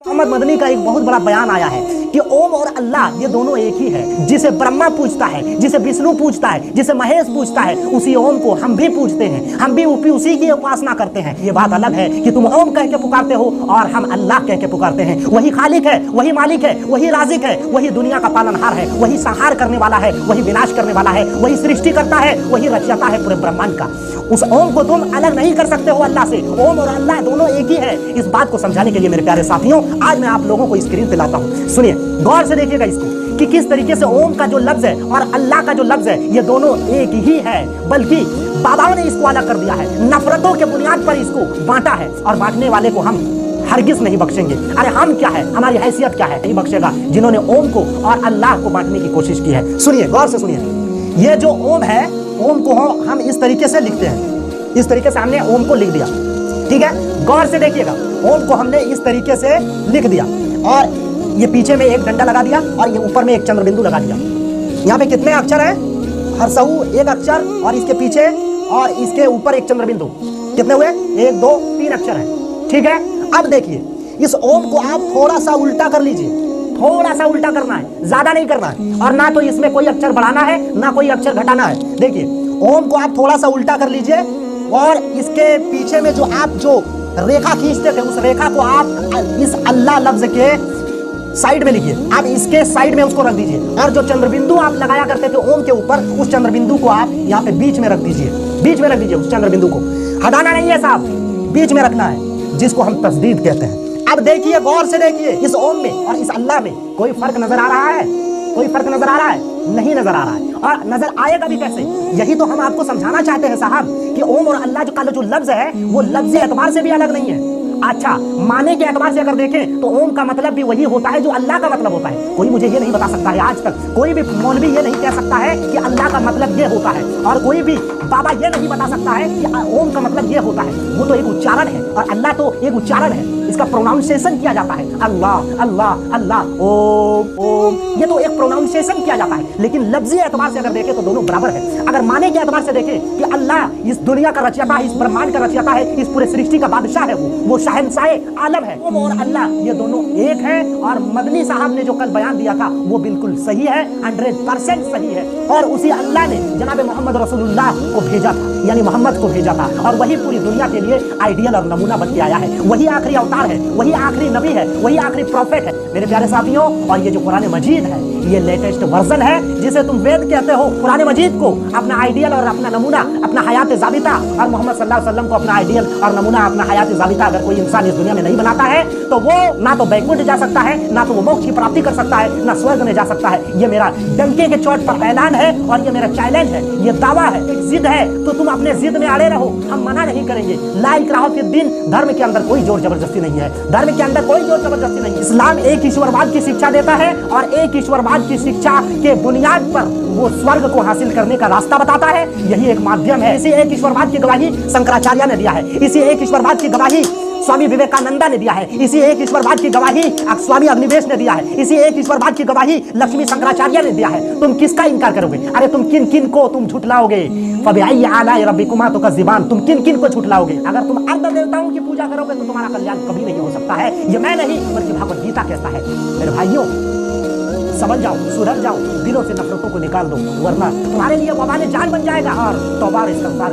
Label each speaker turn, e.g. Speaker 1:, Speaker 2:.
Speaker 1: मोहम्मद मदनी का एक बहुत बड़ा बयान आया है कि ओम और अल्लाह ये दोनों एक ही है। जिसे ब्रह्मा पूजता है, जिसे विष्णु पूजता है, जिसे महेश पूजता है, उसी ओम को हम भी पूजते हैं, हम भी उसी की उपासना करते हैं। ये बात अलग है कि तुम ओम कह के पुकारते हो और हम अल्लाह कह के पुकारते हैं। वही खालिक है, वही मालिक है, वही राजिक है, वही दुनिया का पालनहार है, वही संहार करने वाला है, वही विनाश करने वाला है, वही सृष्टि करता है, वही रचयिता है पूरे ब्रह्मांड का। उस ओम को तुम अलग नहीं कर सकते हो अल्लाह से। ओम और अल्लाह दोनों एक ही है। इस बात को समझाने के लिए मेरे प्यारे साथियों, आज मैं आप लोगों को स्क्रीन पे लाता हूं। सुनिए, गौर से देखिएगा इसको कि किस तरीके से ओम का जो लफ्ज है और अल्लाह का जो लफ्ज है ये दोनों एक ही है, बल्कि बाबाओं ने इसको अलग कर दिया है। नफरतों के बुनियाद पर इसको बांटा है और बांटने वाले को हम हरगिज नहीं बख्शेंगे। अरे हम क्या है, हमारी हैसियत क्या है, नहीं बख्शेगा जिन्होंने ओम को और अल्लाह को बांटने की कोशिश की है। सुनिए, गौर से सुनिए, ये जो ओम है, ओम को हम इस तरीके से लिखते हैं। इस तरीके से हमने ओम को लिख दिया, ठीक है। गौर से देखिएगा, ओम को हमने इस तरीके से लिख दिया और ये पीछे में एक डंडा लगा दिया और ये ऊपर में एक चंद्रबिंदु लगा दिया। यहाँ पे कितने अक्षर हैं? हरसहू एक अक्षर और इसके पीछे और इसके ऊपर एक चंद्रबिंदु। कितने हुए? 1 2 3 अक्षर हैं, ठीक है। अब देखिए, इस ओम को आप थोड़ा सा उल्टा कर लीजिए। थोड़ा सा उल्टा करना है, ज्यादा नहीं करना है, और ना तो इसमें कोई अक्षर बढ़ाना है ना कोई अक्षर घटाना है। देखिए, ओम को आप थोड़ा सा उल्टा कर लीजिए और इसके पीछे में जो आप जो रेखा खींचते थे उस रेखा को आप इस अल्लाह लफ्ज के साइड में लिखिए। आप इसके साइड में उसको रख दीजिए और जो चंद्रबिंदु आप लगाया करते थे ओम के ऊपर, उस चंद्रबिंदु को आप यहाँ पे बीच में रख दीजिए। बीच में रख दीजिए, उस चंद्रबिंदु को हटाना नहीं है साहब, बीच में रखना है, जिसको हम तस्दीद कहते हैं। अब देखिए, गौर से देखिए, इस ओम में और इस अल्लाह में कोई फर्क नजर आ रहा है? कोई फर्क नजर आ रहा है? नहीं नजर आ रहा है, और नजर आएगा भी कैसे? यही तो हम आपको समझाना चाहते हैं साहब कि ओम और अल्लाह का जो लफ्ज है वो लफ्ज एतबार से भी अलग नहीं है। अच्छा, माने के एतबार से अगर देखें तो ओम का मतलब भी वही होता है जो अल्लाह का मतलब होता है। कोई मुझे ये नहीं बता सकता है, आज तक कोई भी मौलवी ये नहीं कह सकता है कि अल्लाह का मतलब ये होता है, और कोई भी बाबा ये नहीं बता सकता है कि ओम का मतलब ये होता है। वो तो एक उच्चारण है और अल्लाह तो एक उच्चारण है, इसका प्रोनाउंसिएशन किया जाता है। अल्लाह अल्लाह अल्लाह, ओम ओम, ये तो एक प्रोनाउंसिएशन किया जाता है। लेकिन लफ्जी एतबार से अगर देखें तो दोनों बराबर है। अगर माने के एतबार से देखें कि अल्लाह इस दुनिया का रचयिता है, इस ब्रह्मांड का रचयिता है, इस पूरे सृष्टि का बादशाह है, वो शहंशाह आलम है, ओम और अल्लाह ये दोनों एक है। और मदनी साहब ने जो कल बयान दिया था वो बिल्कुल सही है, 100% सही है। और उसी अल्लाह ने जनाब मोहम्मद रसूलुल्लाह को भेजा था, यानी मोहम्मद को भेजा था, और वही पूरी दुनिया के लिए आइडियल और नमूना बन के आया है। वही आखिरी अवतार है, वही आखिरी नबी है, वही आखिरी प्रोफेट है मेरे प्यारे साथियों। और ये जो कुरान मजीद है ये लेटेस्ट वर्जन है, जिसे तुम वेद कहते हो। कुरान मजीद को अपना आइडियल और अपना नमूना, अपना हयात जाबिता, और मोहम्मद सल्लल्लाहु अलैहि वसल्लम को अपना आइडियल और नमूना, अपना हयात जाबिता अगर कोई इंसान इस दुनिया में नहीं बनाता है तो वो ना तो बैकुंठ जा सकता है, ना तो वो मोक्ष की प्राप्ति कर सकता है, ना स्वर्ग में जा सकता है। ये मेरा डंके के चोट पर ऐलान है और ये मेरा चैलेंज है, ये दावा है, एक जिद है। तो तुम अपने जिद में अड़े रहो, हम मना नहीं करेंगे। ला इकराह फिद्दीन, धर्म के अंदर कोई जोर जबरदस्ती नहीं है, धर्म के अंदर कोई जोर जबरदस्ती नहीं है। इस्लाम एक ईश्वरवाद की शिक्षा देता है और एक ईश्वरवाद की शिक्षा के बुनियाद पर वो स्वर्ग को हासिल करने का रास्ता बताता है। यही एक माध्यम है। इसी एक ईश्वरवाद की गवाही शंकराचार्य ने दिया है, इसी एक ईश्वरवाद की गवाही स्वामी विवेकानंदा ने दिया है, इसी एक ईश्वरवाद की गवाही स्वामी अग्निवेश ने दिया है, इसी एक ईश्वरवाद की गवाही लक्ष्मी शंकराचार्य ने दिया है। तुम किसका इनकार करोगे? अरे तुम किन किन को तुम झुठलाओगे? फबिअय्यि आलाइ रब्बिकुमा तुकज़्ज़िबान, तुम किन किन को झुठलाओगे? अगर तुम अर्ध देवताओं की पूजा करोगे तो तुम्हारा कल्याण कभी नहीं हो सकता है। ये मैं नहीं बल्कि भगवत गीता कहता है। मेरे भाइयों, समझ जाओ, सुधर जाओ, दिलों से नफरतों को निकाल दो, वरना तुम्हारे लिए वबाल जान बन जाएगा और तौबा और इस्तिग़फ़ार